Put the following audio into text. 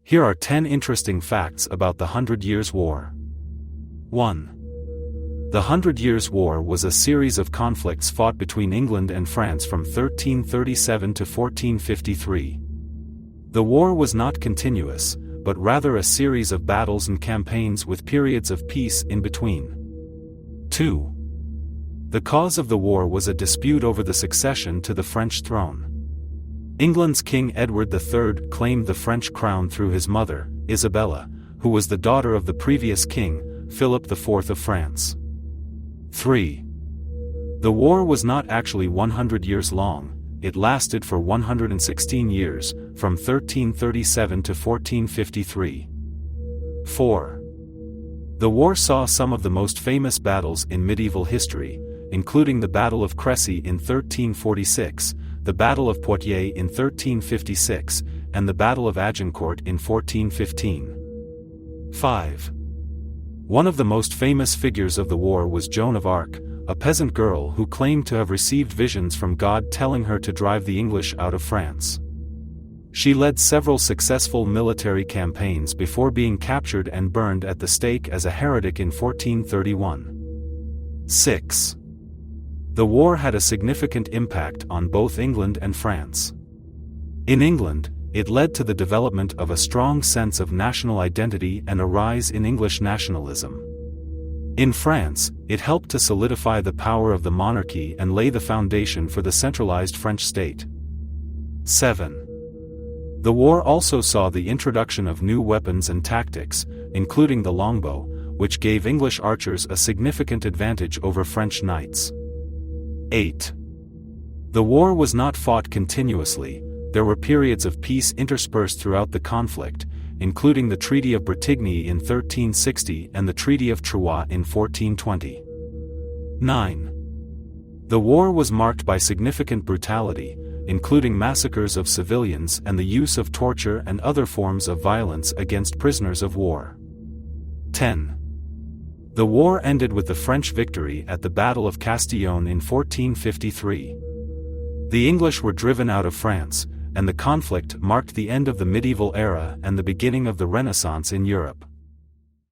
Here are 10 interesting facts about the Hundred Years' War. 1. The Hundred Years' War was a series of conflicts fought between England and France from 1337 to 1453. The war was not continuous, but rather a series of battles and campaigns with periods of peace in between. 2. The cause of the war was a dispute over the succession to the French throne. England's King Edward III claimed the French crown through his mother, Isabella, who was the daughter of the previous king, Philip IV of France. 3. The war was not actually 100 years long, it lasted for 116 years, from 1337 to 1453. 4. The war saw some of the most famous battles in medieval history, including the Battle of Crécy in 1346, the Battle of Poitiers in 1356, and the Battle of Agincourt in 1415. 5. One of the most famous figures of the war was Joan of Arc, a peasant girl who claimed to have received visions from God telling her to drive the English out of France. She led several successful military campaigns before being captured and burned at the stake as a heretic in 1431. 6. The war had a significant impact on both England and France. In England, it led to the development of a strong sense of national identity and a rise in English nationalism. In France, it helped to solidify the power of the monarchy and lay the foundation for the centralized French state. 7. The war also saw the introduction of new weapons and tactics, including the longbow, which gave English archers a significant advantage over French knights. 8. The war was not fought continuously, there were periods of peace interspersed throughout the conflict, including the Treaty of Bretigny in 1360 and the Treaty of Troyes in 1420. 9. The war was marked by significant brutality, including massacres of civilians and the use of torture and other forms of violence against prisoners of war. 10. The war ended with the French victory at the Battle of Castillon in 1453. The English were driven out of France, and the conflict marked the end of the medieval era and the beginning of the Renaissance in Europe.